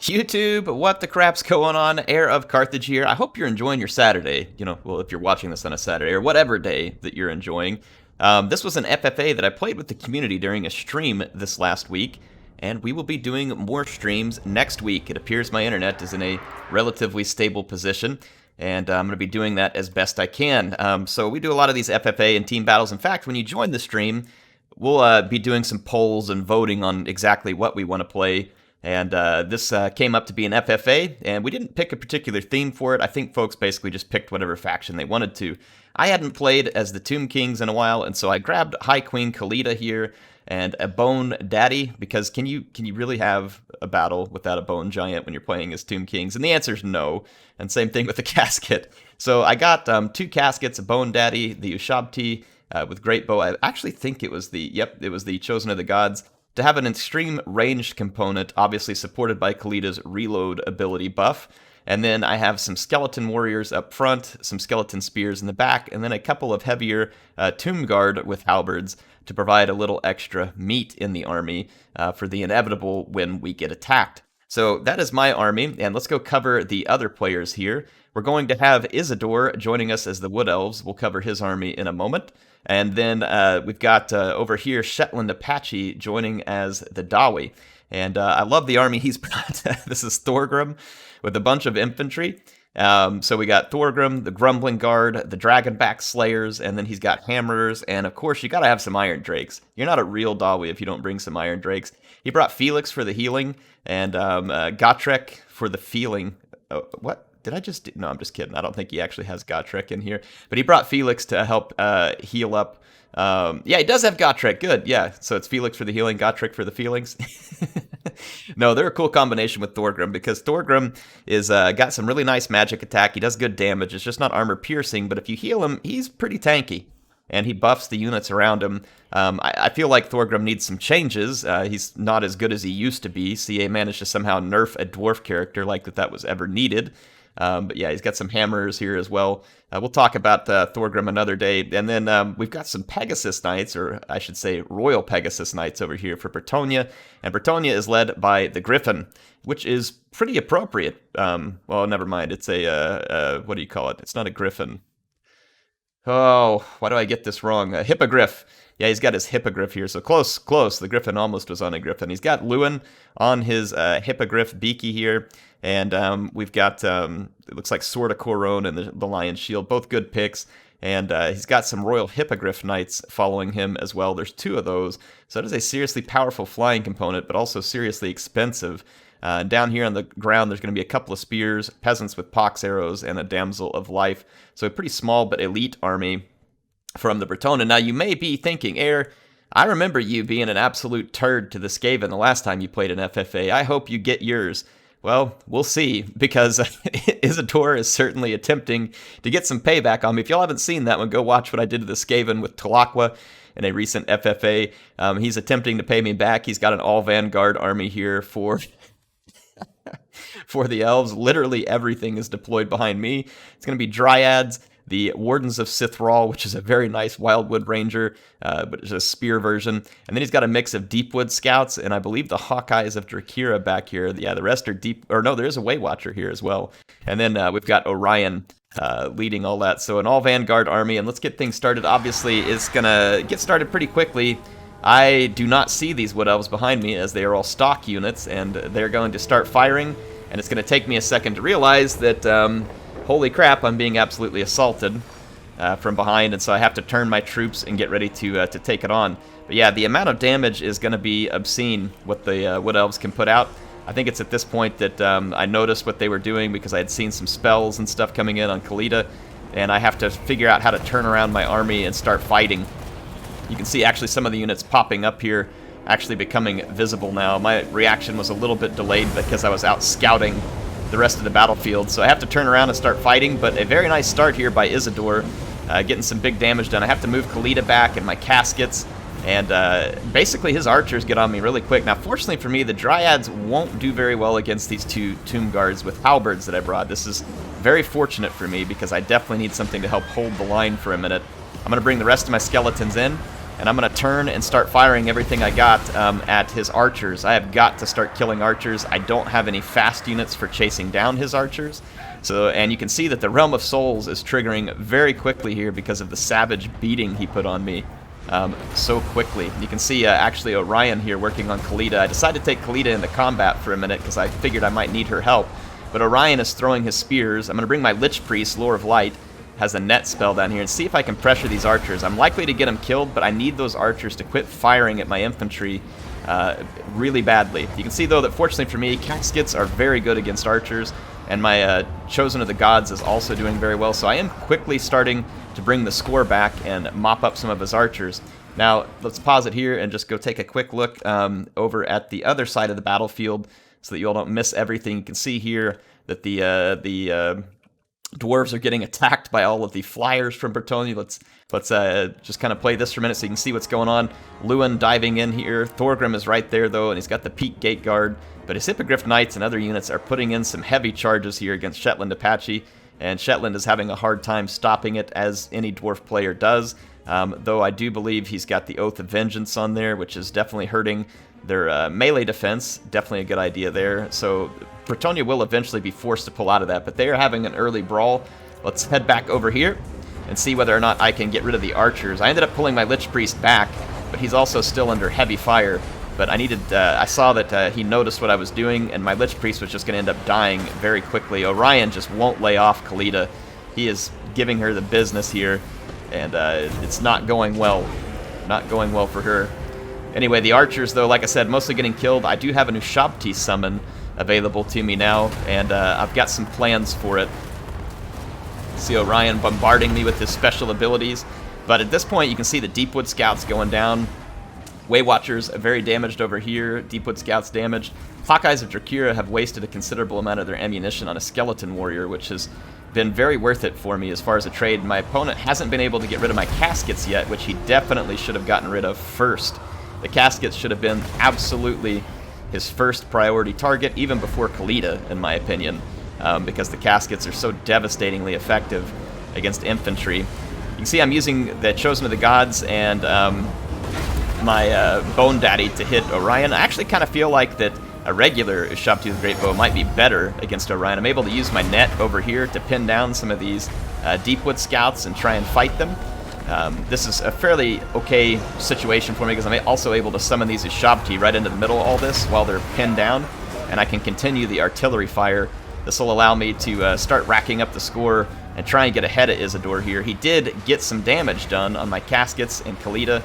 YouTube, what the crap's going on? HeirofCarthage here. I hope you're enjoying your Saturday. Well, if you're watching this on a Saturday or whatever day that you're enjoying. This was an FFA that I played with the community during a stream this last week, and we will be doing more streams next week. It appears my internet is in a relatively stable position, and I'm going to be doing that as best I can. So we do a lot of these FFA and team battles. In fact, when you join the stream, we'll be doing some polls and voting on exactly what we want to play. And this came up to be an FFA, and we didn't pick a particular theme for it. I think folks basically just picked whatever faction they wanted to. I hadn't played as the Tomb Kings in a while, and so I grabbed High Queen Khalida here and a Bone Daddy, because can you really have a battle without a Bone Giant when you're playing as Tomb Kings? And the answer is no, and same thing with the casket. So I got two caskets, a Bone Daddy, the Ushabti with Great Bow. I actually think it was the Chosen of the Gods, to have an extreme ranged component, obviously supported by Khalida's reload ability buff. And then I have some skeleton warriors up front, some skeleton spears in the back, and then a couple of heavier tomb guard with halberds to provide a little extra meat in the army for the inevitable when we get attacked. So that is my army, and let's go cover the other players here. We're going to have Isidore joining us as the Wood Elves. We'll cover his army in a moment. And then we've got over here Shetland Apache joining as the Dawi. And I love the army he's brought. This is Thorgrim with a bunch of infantry. So we got Thorgrim, the Grumbling Guard, the Dragonback Slayers, and then he's got Hammerers. And of course, you got to have some Iron Drakes. You're not a real Dawi if you don't bring some Iron Drakes. He brought Felix for the healing and Gotrek for the feeling. What? Did I just... No, I'm just kidding. I don't think he actually has Gotrek in here. But he brought Felix to help heal up. Yeah, he does have Gotrek. Good, yeah. So it's Felix for the healing, Gotrek for the feelings. No, they're a cool combination with Thorgrim, because Thorgrim is got some really nice magic attack. He does good damage. It's just not armor piercing, but if you heal him, he's pretty tanky. And he buffs the units around him. I feel like Thorgrim needs some changes. He's not as good as he used to be. CA managed to somehow nerf a dwarf character like that was ever needed. But yeah, he's got some hammers here as well. We'll talk about Thorgrim another day. And then we've got some Pegasus Knights, or I should say Royal Pegasus Knights over here for Bretonnia. And Bretonnia is led by the Griffin, which is pretty appropriate. Well, never mind. It's a, what do you call it? It's not a Griffin. Oh, why do I get this wrong? A Hippogriff. Yeah, he's got his Hippogriff here. So close. The Griffin almost was on a Griffin. He's got Lewin on his Hippogriff Beaky here. And we've got, it looks like Sword of Coron and the Lion's Shield. Both good picks. And he's got some Royal Hippogriff Knights following him as well. There's two of those. So it is a seriously powerful flying component, but also seriously expensive. Down here on the ground, there's going to be a couple of spears, peasants with pox arrows, and a damsel of life. So a pretty small but elite army from the Bretonnia. Now, you may be thinking, Heir, I remember you being an absolute turd to the Skaven the last time you played an FFA. I hope you get yours. Well, we'll see, because Isidore is certainly attempting to get some payback on me. If y'all haven't seen that one, go watch what I did to the Skaven with Talakwa in a recent FFA. He's attempting to pay me back. He's got an all-Vanguard army here for the elves. Literally everything is deployed behind me. It's going to be Dryads, the Wardens of Sithral, which is a very nice Wildwood Ranger, but it's a spear version. And then he's got a mix of Deepwood Scouts, and I believe the Hawkeyes of Drakira back here. Yeah, the rest are deep... Or no, there is a Waywatcher here as well. And then we've got Orion leading all that. So an all-Vanguard army, and let's get things started. Obviously, it's going to get started pretty quickly. I do not see these Wood Elves behind me, as they are all stock units, and they're going to start firing. And it's going to take me a second to realize that... holy crap, I'm being absolutely assaulted from behind, and so I have to turn my troops and get ready to take it on. But yeah, the amount of damage is going to be obscene, what the Wood Elves can put out. I think it's at this point that I noticed what they were doing, because I had seen some spells and stuff coming in on Khalida, and I have to figure out how to turn around my army and start fighting. You can see actually some of the units popping up here actually becoming visible now. My reaction was a little bit delayed because I was out scouting the rest of the battlefield, so I have to turn around and start fighting. But a very nice start here by Isidore, getting some big damage done. I have to move Khalida back and my caskets, and basically his archers get on me really quick. Now, fortunately for me, the Dryads won't do very well against these two Tomb Guards with halberds that I brought. This is very fortunate for me, because I definitely need something to help hold the line for a minute. I'm going to bring the rest of my skeletons in, and I'm going to turn and start firing everything I got at his archers. I have got to start killing archers. I don't have any fast units for chasing down his archers. So, and you can see that the Realm of Souls is triggering very quickly here because of the savage beating he put on me so quickly. You can see actually Orion here working on Khalida. I decided to take Khalida into combat for a minute because I figured I might need her help. But Orion is throwing his spears. I'm going to bring my Lich Priest, Lore of Light, has a net spell down here, and see if I can pressure these archers. I'm likely to get them killed, but I need those archers to quit firing at my infantry really badly. You can see, though, that fortunately for me, caskets are very good against archers, and my Chosen of the Gods is also doing very well, so I am quickly starting to bring the score back and mop up some of his archers. Now, let's pause it here and just go take a quick look over at the other side of the battlefield so that you all don't miss everything. You can see here that the dwarves are getting attacked by all of the flyers from Bretonnia. Let's just kind of play this for a minute so you can see what's going on. Lewin diving in here. Thorgrim is right there, though, and he's got the Peak Gate Guard. But his Hippogriff Knights and other units are putting in some heavy charges here against Shetland Apache, and Shetland is having a hard time stopping it, as any dwarf player does. Though I do believe he's got the Oath of Vengeance on there, which is definitely hurting their melee defense. Definitely a good idea there. So Bretonnia will eventually be forced to pull out of that, but they are having an early brawl. Let's head back over here and see whether or not I can get rid of the archers. I ended up pulling my Lich Priest back, but he's also still under heavy fire. But I needed, I saw that he noticed what I was doing, and my Lich Priest was just going to end up dying very quickly. Orion just won't lay off Khalida. He is giving her the business here, and it's not going well. Not going well for her. Anyway, the archers, though, like I said, mostly getting killed. I do have an Ushabti summon available to me now, and I've got some plans for it. See Orion bombarding me with his special abilities. But at this point, you can see the Deepwood Scouts going down. Way Watchers are very damaged over here. Deepwood Scouts damaged. Hawkeyes of Drakira have wasted a considerable amount of their ammunition on a Skeleton Warrior, which has been very worth it for me as far as a trade. My opponent hasn't been able to get rid of my Caskets yet, which he definitely should have gotten rid of first. The Caskets should have been absolutely his first priority target, even before Khalida, in my opinion, because the Caskets are so devastatingly effective against infantry. You can see I'm using the Chosen of the Gods and my Bone Daddy to hit Orion. I actually kind of feel like that a regular Ushabti with Great Bow might be better against Orion. I'm able to use my net over here to pin down some of these Deepwood Scouts and try and fight them. This is a fairly okay situation for me because I'm also able to summon these Ushabti right into the middle of all this while they're pinned down, and I can continue the artillery fire. This will allow me to start racking up the score and try and get ahead of Isidore here. He did get some damage done on my Caskets and Khalida,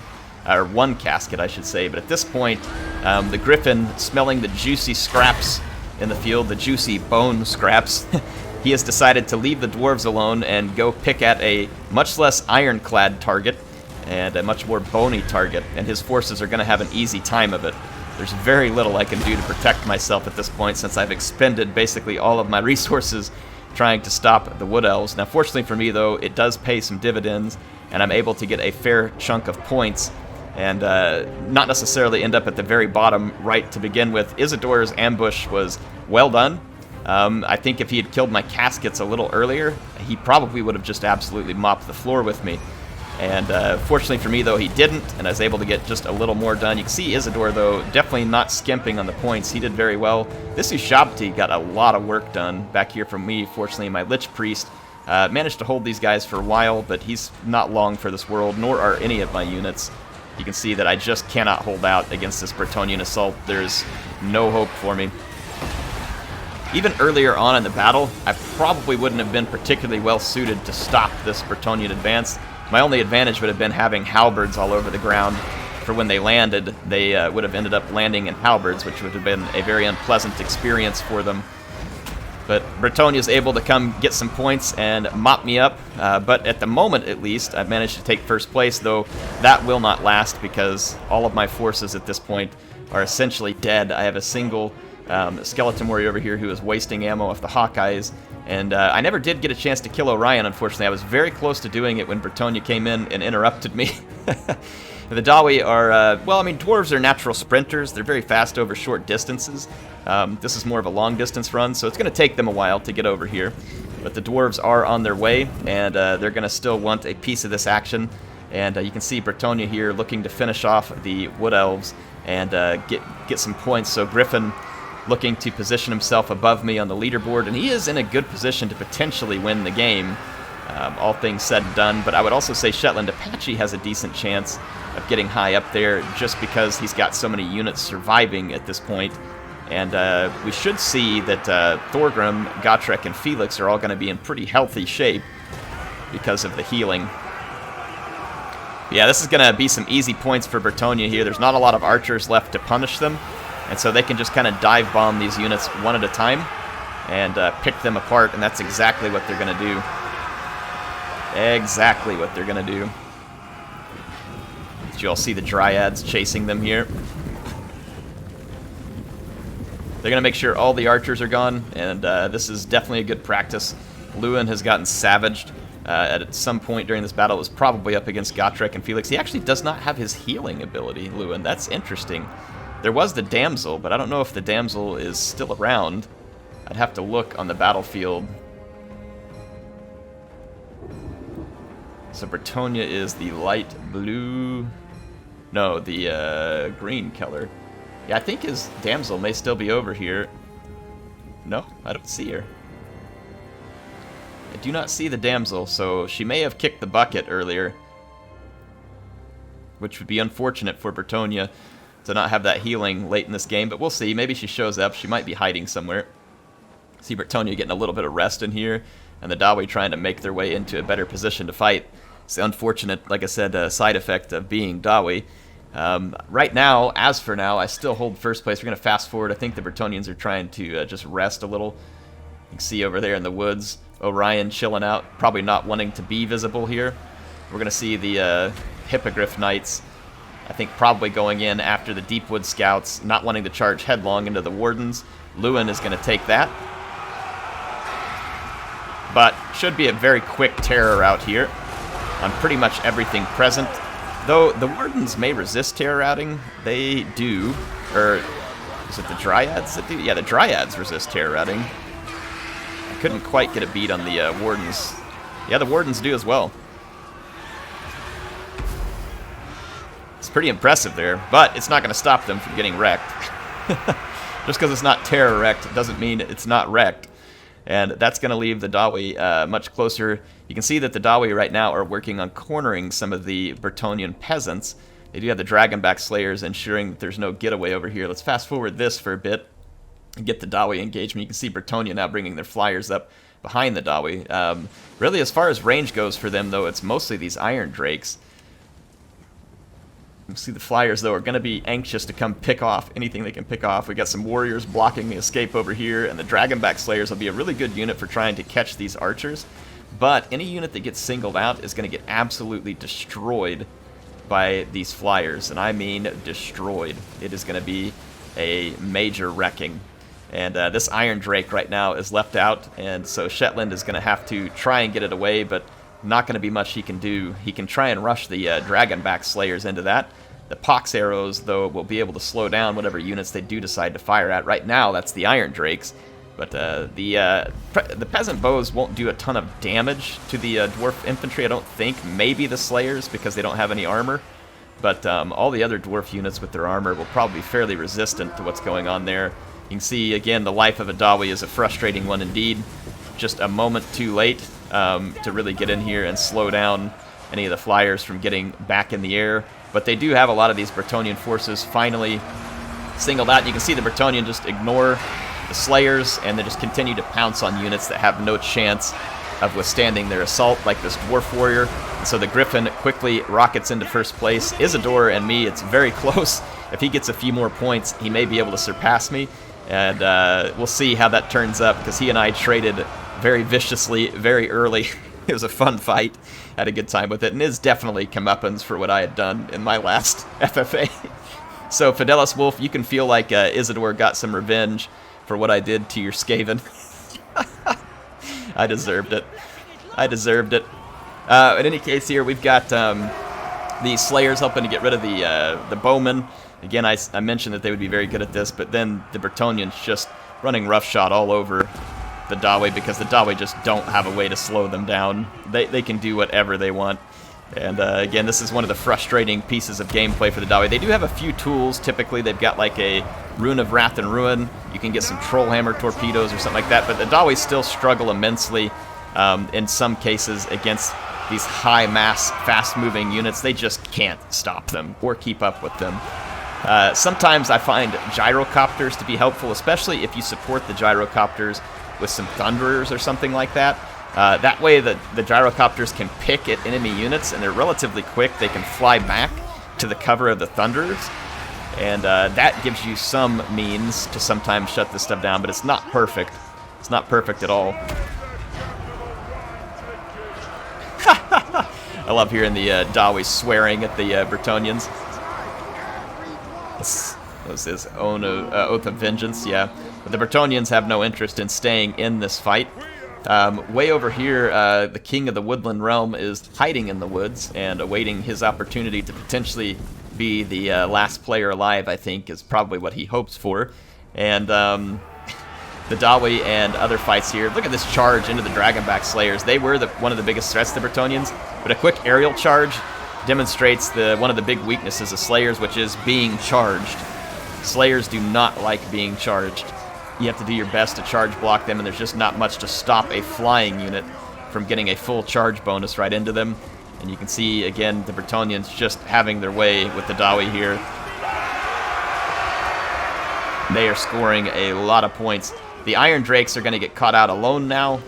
or one Casket, I should say, but at this point, the Griffin, smelling the juicy scraps in the field, the juicy bone scraps, he has decided to leave the dwarves alone and go pick at a much less ironclad target and a much more bony target, and his forces are going to have an easy time of it. There's very little I can do to protect myself at this point since I've expended basically all of my resources trying to stop the Wood Elves. Now, fortunately for me, though, it does pay some dividends, and I'm able to get a fair chunk of points and not necessarily end up at the very bottom right to begin with. Isidore's ambush was well done. I think if he had killed my Caskets a little earlier, he probably would have just absolutely mopped the floor with me. And fortunately for me, though, he didn't, and I was able to get just a little more done. You can see Isidore, though, definitely not skimping on the points. He did very well. This Ushabti got a lot of work done back here from me. Fortunately, my Lich Priest managed to hold these guys for a while, but he's not long for this world, nor are any of my units. You can see that I just cannot hold out against this Bretonnian assault. There's no hope for me. Even earlier on in the battle, I probably wouldn't have been particularly well suited to stop this Bretonnian advance. My only advantage would have been having halberds all over the ground. For when they landed, they would have ended up landing in halberds, which would have been a very unpleasant experience for them. But Bretonnia's able to come get some points and mop me up. But at the moment, at least, I've managed to take first place, though that will not last because all of my forces at this point are essentially dead. I have a single Skeleton Warrior over here who is wasting ammo off the Hawkeyes. And I never did get a chance to kill Orion, unfortunately. I was very close to doing it when Bretonnia came in and interrupted me. The Dawi are, well, I mean, dwarves are natural sprinters. They're very fast over short distances. This is more of a long-distance run, so it's going to take them a while to get over here. But the dwarves are on their way, and they're going to still want a piece of this action. And you can see Bretonnia here looking to finish off the Wood Elves and get some points. So Griffin looking to position himself above me on the leaderboard, and he is in a good position to potentially win the game, all things said and done. But I would also say Shetland Apache has a decent chance of getting high up there just because he's got so many units surviving at this point. And we should see that Thorgrim, Gotrek, and Felix are all going to be in pretty healthy shape because of the healing. Yeah, this is going to be some easy points for Bretonnia here. There's not a lot of archers left to punish them, and so they can just kind of dive bomb these units one at a time and pick them apart, and that's exactly what they're going to do. Exactly what they're going to do. Did you all see the Dryads chasing them here? They're going to make sure all the archers are gone, and this is definitely a good practice. Lewin has gotten savaged. At some point during this battle, it was probably up against Gotrek and Felix. He actually does not have his healing ability, Lewin. That's interesting. There was the damsel, but I don't know if the damsel is still around. I'd have to look on the battlefield. So Bretonnia is the light blue... No, the green color. Yeah, I think his damsel may still be over here. No, I don't see her. I do not see the damsel, so she may have kicked the bucket earlier, which would be unfortunate for Bretonnia to not have that healing late in this game, but we'll see. Maybe she shows up. She might be hiding somewhere. See Bretonnia getting a little bit of rest in here, and the Dawi trying to make their way into a better position to fight. It's the unfortunate, like I said, side effect of being Dawi. Right now, as for now, I still hold first place. We're going to fast forward. I think the Bretonnians are trying to just rest a little. You can see over there in the woods, Orion chilling out, probably not wanting to be visible here. We're going to see the Hippogriff Knights, I think probably going in after the Deepwood Scouts, not wanting to charge headlong into the Wardens. Lewin is going to take that. But should be a very quick terror out here on pretty much everything present. Though the Wardens may resist terror routing, they do. Or is it the Dryads that do? Yeah, the Dryads resist terror routing. I couldn't quite get a beat on the Wardens. Yeah, the Wardens do as well. It's pretty impressive there, but it's not going to stop them from getting wrecked. Just because it's not terror wrecked doesn't mean it's not wrecked. And that's going to leave the Dawi much closer. You can see that the Dawi right now are working on cornering some of the Bretonnian peasants. They do have the Dragonback Slayers ensuring that there's no getaway over here. Let's fast forward this for a bit and get the Dawi engagement. You can see Bretonnia now bringing their flyers up behind the Dawi. Really, as far as range goes for them, though, it's mostly these Iron Drakes. You can see the Flyers, though, are going to be anxious to come pick off anything they can pick off. We got some Warriors blocking the escape over here, and the Dragonback Slayers will be a really good unit for trying to catch these Archers. But any unit that gets singled out is going to get absolutely destroyed by these Flyers, and I mean destroyed. It is going to be a major wrecking. And this Iron Drake right now is left out, and so Shetland is going to have to try and get it away, but not going to be much he can do. He can try and rush the Dragonback Slayers into that. The Pox Arrows, though, will be able to slow down whatever units they do decide to fire at. Right now, that's the Iron Drakes, but the Peasant Bows won't do a ton of damage to the Dwarf Infantry, I don't think. Maybe the Slayers, because they don't have any armor. But all the other Dwarf units with their armor will probably be fairly resistant to what's going on there. You can see, again, the life of a Dawi is a frustrating one indeed. Just a moment too late to really get in here and slow down any of the Flyers from getting back in the air. But they do have a lot of these Bretonnian forces finally singled out. You can see the Bretonnian just ignore the Slayers, and they just continue to pounce on units that have no chance of withstanding their assault, like this Dwarf Warrior. And so the Griffin quickly rockets into first place. Isidore and me, it's very close. If he gets a few more points, he may be able to surpass me. And we'll see how that turns up, because he and I traded very viciously, very early. It was a fun fight. Had a good time with it, and is definitely comeuppance for what I had done in my last FFA. So, Fidelis Wolf, you can feel like Isidore got some revenge for what I did to your Skaven. I deserved it. I deserved it. In any case here, we've got the Slayers helping to get rid of the Bowmen. Again, I mentioned that they would be very good at this, but then the Bretonnians just running roughshod all over the Dawi, because the Dawi just don't have a way to slow them down. They can do whatever they want. And again, this is one of the frustrating pieces of gameplay for the Dawi. They do have a few tools. Typically, they've got like a Rune of Wrath and Ruin. You can get some Troll Hammer torpedoes or something like that. But the Dawi still struggle immensely in some cases against these high-mass, fast-moving units. They just can't stop them or keep up with them. Sometimes I find gyrocopters to be helpful, especially if you support the gyrocopters with some Thunderers or something like that. That way the gyrocopters can pick at enemy units, and they're relatively quick. They can fly back to the cover of the Thunderers, and that gives you some means to sometimes shut this stuff down, but it's not perfect. It's not perfect at all. I love hearing the Dawi swearing at the Bretonnians. This was his own oath of vengeance, yeah. But the Bretonnians have no interest in staying in this fight. Way over here, the king of the woodland realm is hiding in the woods and awaiting his opportunity to potentially be the last player alive, I think, is probably what he hopes for. And the Dawi and other fights here. Look at this charge into the Dragonback Slayers. They were one of the biggest threats to the Bretonnians, but a quick aerial charge demonstrates one of the big weaknesses of Slayers, which is being charged. Slayers do not like being charged. You have to do your best to charge block them, and there's just not much to stop a flying unit from getting a full charge bonus right into them. And you can see, again, the Bretonnians just having their way with the Dawi here. They are scoring a lot of points. The Iron Drakes are going to get caught out alone now,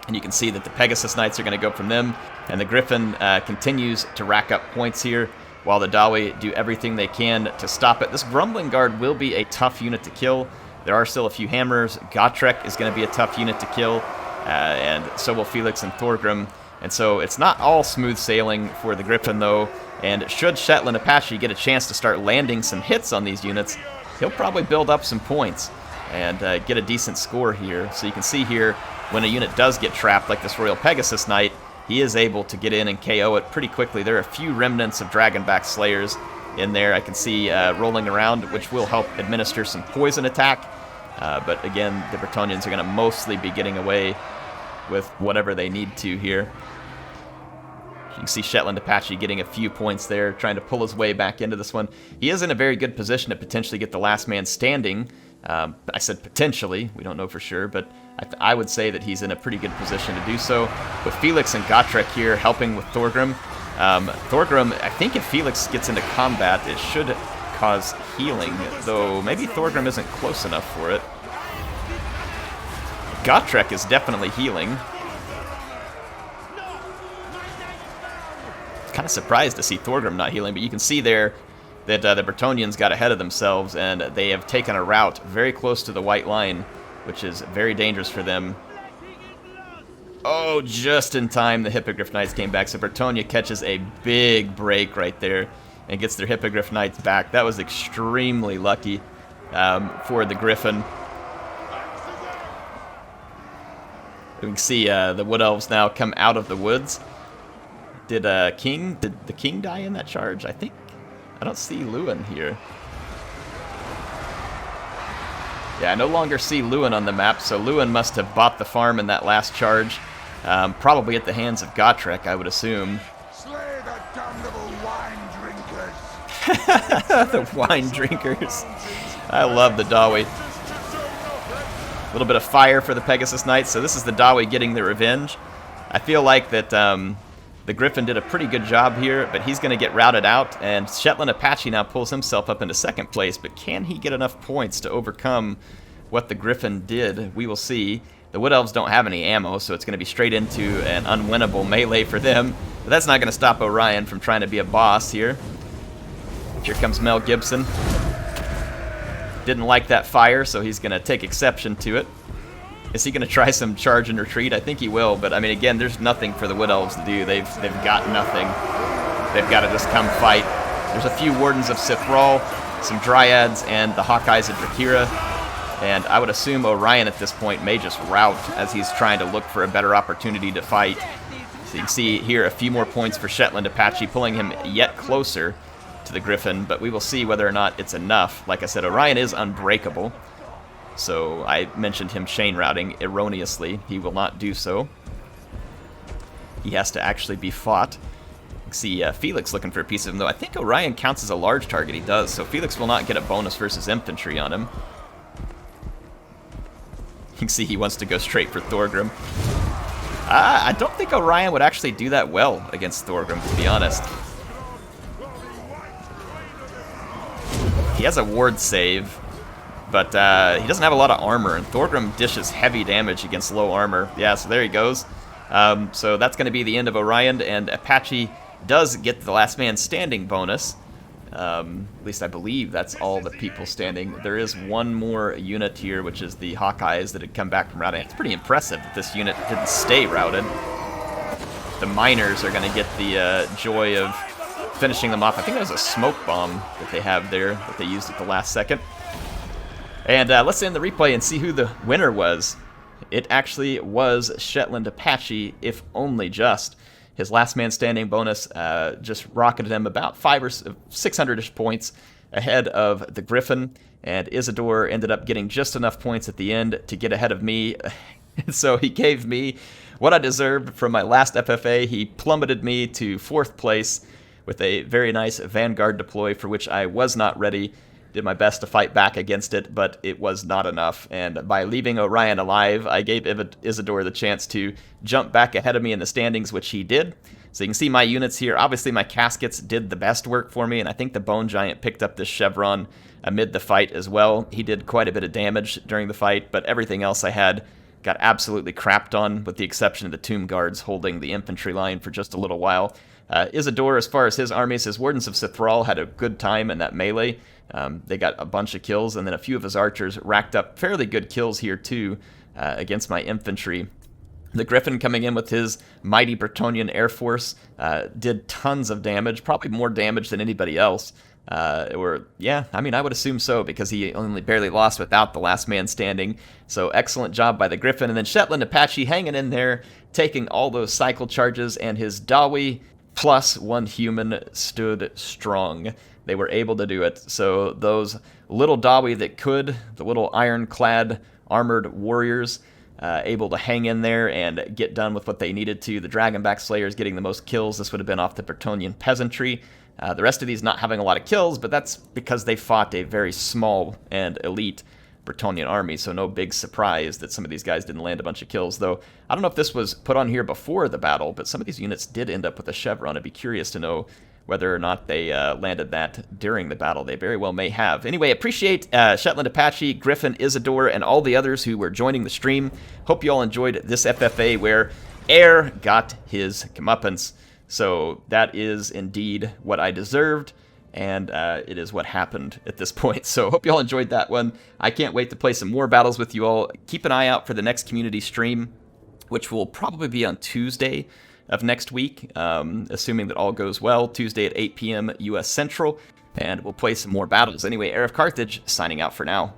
and you can see that the Pegasus Knights are going to go from them, and the Griffin continues to rack up points here, while the Dawi do everything they can to stop it. This Grumbling Guard will be a tough unit to kill. There are still a few hammers. Gotrek is going to be a tough unit to kill, and so will Felix and Thorgrim. And so it's not all smooth sailing for the Griffin, though, and should Shetland Apache get a chance to start landing some hits on these units, he'll probably build up some points and get a decent score here. So you can see here, when a unit does get trapped, like this Royal Pegasus Knight, he is able to get in and KO it pretty quickly. There are a few remnants of Dragonback Slayers in there I can see rolling around, which will help administer some poison attack. But again, the Bretonnians are going to mostly be getting away with whatever they need to here. You can see Shetland Apache getting a few points there, trying to pull his way back into this one. He is in a very good position to potentially get the last man standing. I said potentially, we don't know for sure, but I would say that he's in a pretty good position to do so. With Felix and Gotrek here helping with Thorgrim. Thorgrim, I think if Felix gets into combat, it should cause healing, though maybe Thorgrim isn't close enough for it. Gotrek is definitely healing. Kind of surprised to see Thorgrim not healing, but you can see there that the Bretonnians got ahead of themselves, and they have taken a route very close to the white line, which is very dangerous for them. Oh, just in time, the Hippogriff Knights came back, so Bretonnia catches a big break right there and gets their Hippogriff Knights back. That was extremely lucky for the Griffin. We can see the Wood Elves now come out of the woods. Did the King die in that charge? I don't see Lewin here. Yeah, I no longer see Lewin on the map, so Lewin must have bought the farm in that last charge. Probably at the hands of Gotrek, I would assume. Slay the damnable wine drinkers. The wine drinkers. I love the Dawi. A little bit of fire for the Pegasus Knights, so this is the Dawi getting their revenge. I feel like that the Griffin did a pretty good job here, but he's going to get routed out, and Shetland Apache now pulls himself up into second place, but can he get enough points to overcome what the Griffin did? We will see. The Wood Elves don't have any ammo, so it's going to be straight into an unwinnable melee for them, but that's not going to stop Orion from trying to be a boss here. Here comes Mel Gibson. Didn't like that fire, so he's going to take exception to it. Is he going to try some charge and retreat? I think he will, but I mean, again, there's nothing for the Wood Elves to do. They've got nothing. They've got to just come fight. There's a few Wardens of Sithral, some Dryads, and the Hawkeyes of Drakira. And I would assume Orion at this point may just rout as he's trying to look for a better opportunity to fight. So you can see here a few more points for Shetland Apache, pulling him yet closer to the Griffin, but we will see whether or not it's enough. Like I said, Orion is unbreakable. So I mentioned him chain routing erroneously. He will not do so. He has to actually be fought. See Felix looking for a piece of him, though. I think Orion counts as a large target. He does, so Felix will not get a bonus versus infantry on him. You can see he wants to go straight for Thorgrim. I don't think Orion would actually do that well against Thorgrim, to be honest. He has a ward save, but he doesn't have a lot of armor, and Thorgrim dishes heavy damage against low armor. Yeah, so there he goes. So that's going to be the end of Orion, and Apache does get the last man standing bonus. At least I believe that's all the people standing. There is one more unit here, which is the Hawkeyes that had come back from routing. It's pretty impressive that this unit didn't stay routed. The miners are going to get the joy of finishing them off. I think that was a smoke bomb that they have there that they used at the last second. And let's end the replay and see who the winner was. It actually was Shetland Apache, if only just. His last man standing bonus just rocketed him about 500 or 600-ish points ahead of the Griffin, and Isidore ended up getting just enough points at the end to get ahead of me. So he gave me what I deserved from my last FFA. He plummeted me to 4th place with a very nice Vanguard deploy for which I was not ready. Did my best to fight back against it, but it was not enough. And by leaving Orion alive, I gave Isidore the chance to jump back ahead of me in the standings, which he did. So you can see my units here. Obviously, my caskets did the best work for me, and I think the Bone Giant picked up this chevron amid the fight as well. He did quite a bit of damage during the fight, but everything else I had got absolutely crapped on, with the exception of the Tomb Guards holding the infantry line for just a little while. Isidore, as far as his armies, his Wardens of Cithral had a good time in that melee. They got a bunch of kills, and then a few of his archers racked up fairly good kills here too against my infantry. The Griffin coming in with his mighty Bretonnian Air Force did tons of damage, probably more damage than anybody else. Yeah, I mean, I would assume so, because he only barely lost without the last man standing. So excellent job by the Griffin. And then Shetland Apache hanging in there, taking all those cycle charges, and his Dawi plus 1 human stood strong. They were able to do it. So those little Dawi that could, the little ironclad armored warriors, able to hang in there and get done with what they needed to. The Dragonback Slayers getting the most kills. This would have been off the Bretonnian peasantry. The rest of these not having a lot of kills, but that's because they fought a very small and elite Bretonnian army, so no big surprise that some of these guys didn't land a bunch of kills, though I don't know if this was put on here before the battle, but some of these units did end up with a chevron. I'd be curious to know whether or not they landed that during the battle. They very well may have. Anyway, appreciate Shetland Apache, Griffin, Isidore, and all the others who were joining the stream. Hope you all enjoyed this FFA where Heir got his comeuppance. So that is indeed what I deserved, and it is what happened at this point. So hope you all enjoyed that one. I can't wait to play some more battles with you all. Keep an eye out for the next community stream, which will probably be on Tuesday of next week, assuming that all goes well. Tuesday at 8 p.m. U.S. Central, and we'll play some more battles. Anyway, HeirofCarthage signing out for now.